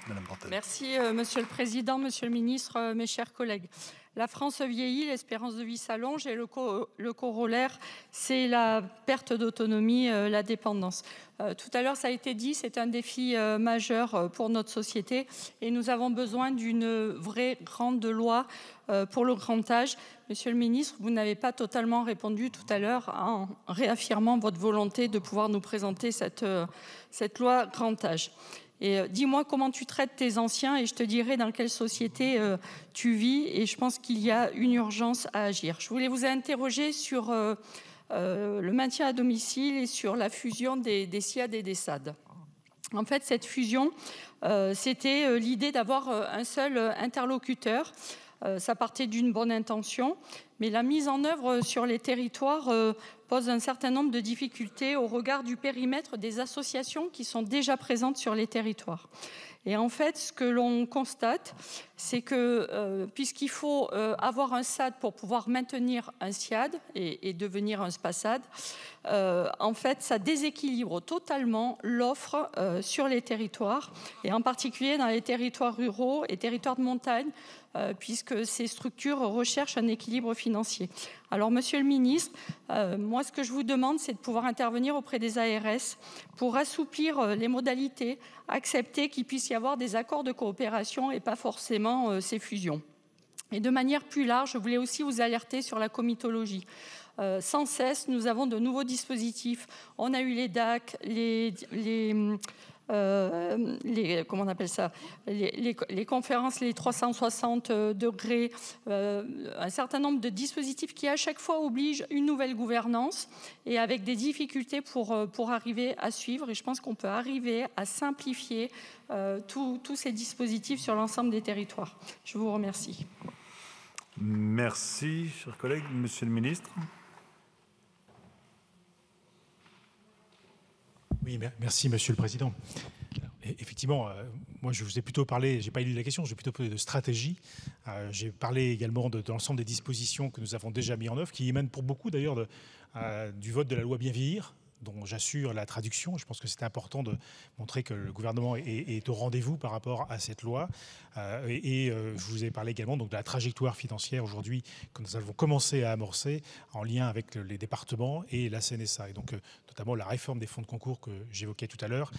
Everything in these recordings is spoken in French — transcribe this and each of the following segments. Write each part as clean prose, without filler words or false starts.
Madame Brantel. Merci, Monsieur le Président, Monsieur le Ministre, mes chers collègues. La France vieillit, l'espérance de vie s'allonge et le corollaire, c'est la perte d'autonomie, la dépendance. Tout à l'heure, ça a été dit, c'est un défi majeur pour notre société et nous avons besoin d'une vraie grande loi pour le grand âge. Monsieur le ministre, vous n'avez pas totalement répondu tout à l'heure en réaffirmant votre volonté de pouvoir nous présenter cette loi grand âge. Et dis-moi comment tu traites tes anciens et je te dirai dans quelle société tu vis. Et je pense qu'il y a une urgence à agir. Je voulais vous interroger sur le maintien à domicile et sur la fusion des SSIAD et des SAD. En fait, cette fusion, c'était l'idée d'avoir un seul interlocuteur. Ça partait d'une bonne intention, mais la mise en œuvre sur les territoires pose un certain nombre de difficultés au regard du périmètre des associations qui sont déjà présentes sur les territoires. Et en fait, ce que l'on constate, c'est que puisqu'il faut avoir un SAD pour pouvoir maintenir un SSIAD et devenir un SPASAD, en fait, ça déséquilibre totalement l'offre sur les territoires, et en particulier dans les territoires ruraux et territoires de montagne, puisque ces structures recherchent un équilibre financier. Alors, Monsieur le Ministre, moi, ce que je vous demande, c'est de pouvoir intervenir auprès des ARS pour assouplir les modalités, accepter qu'il puisse y avoir des accords de coopération et pas forcément ces fusions. Et de manière plus large, je voulais aussi vous alerter sur la comitologie. Sans cesse, nous avons de nouveaux dispositifs. On a eu les DAC, comment on appelle ça, les conférences, les 360 degrés, un certain nombre de dispositifs qui à chaque fois obligent une nouvelle gouvernance et avec des difficultés pour arriver à suivre. Et je pense qu'on peut arriver à simplifier tous ces dispositifs sur l'ensemble des territoires. Je vous remercie. Merci, chers collègues. Monsieur le ministre. Oui, merci Monsieur le Président. Effectivement, moi je vous ai plutôt parlé, j'ai pas lu la question, j'ai plutôt parlé de stratégie. J'ai parlé également de l'ensemble des dispositions que nous avons déjà mis en œuvre, qui émanent pour beaucoup d'ailleurs du vote de la loi Bien vieillir, dont j'assure la traduction. Je pense que c'est important de montrer que le gouvernement est au rendez-vous par rapport à cette loi. Je vous ai parlé également donc, de la trajectoire financière aujourd'hui que nous avons commencé à amorcer en lien avec les départements et la CNSA. Et donc, notamment la réforme des fonds de concours que j'évoquais tout à l'heure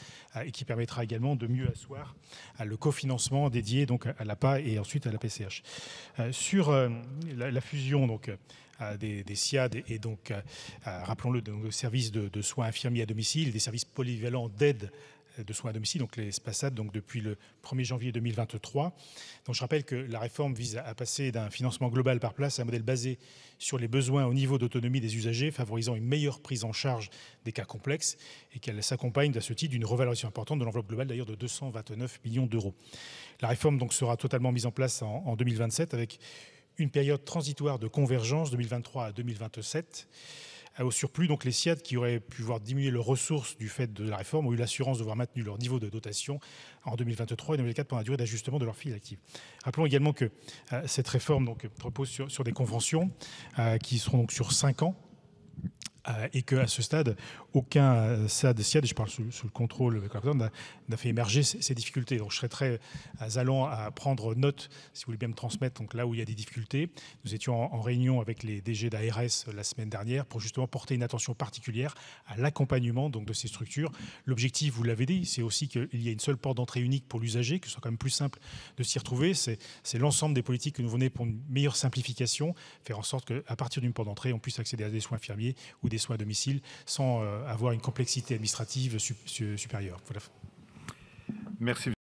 et qui permettra également de mieux asseoir le cofinancement dédié donc, à l'APA et ensuite à la PCH. Sur la fusion, donc, des SSIAD et donc, rappelons-le, de services de soins infirmiers à domicile, des services polyvalents d'aide de soins à domicile, donc les SPASAD, donc depuis le 1er janvier 2023. Donc je rappelle que la réforme vise à passer d'un financement global par place à un modèle basé sur les besoins au niveau d'autonomie des usagers, favorisant une meilleure prise en charge des cas complexes et qu'elle s'accompagne à ce titre d'une revalorisation importante de l'enveloppe globale, d'ailleurs de 229 millions d'euros. La réforme donc sera totalement mise en place en 2027 avec une période transitoire de convergence 2023 à 2027. Au surplus, donc les SSIAD qui auraient pu voir diminuer leurs ressources du fait de la réforme ont eu l'assurance de voir maintenu leur niveau de dotation en 2023 et 2024 pendant la durée d'ajustement de leur file active. Rappelons également que cette réforme donc, repose sur des conventions qui seront donc sur 5 ans. Et qu'à ce stade, aucun SSAD, je parle sous le contrôle n'a fait émerger ces difficultés. Donc je serais très allant à prendre note, si vous voulez bien me transmettre, donc là où il y a des difficultés. Nous étions en réunion avec les DG d'ARS la semaine dernière pour justement porter une attention particulière à l'accompagnement donc, de ces structures. L'objectif, vous l'avez dit, c'est aussi qu'il y ait une seule porte d'entrée unique pour l'usager, que ce soit quand même plus simple de s'y retrouver. C'est l'ensemble des politiques que nous venons pour une meilleure simplification, faire en sorte qu'à partir d'une porte d'entrée, on puisse accéder à des soins infirmiers ou des soins à domicile sans avoir une complexité administrative supérieure. Voilà. Merci.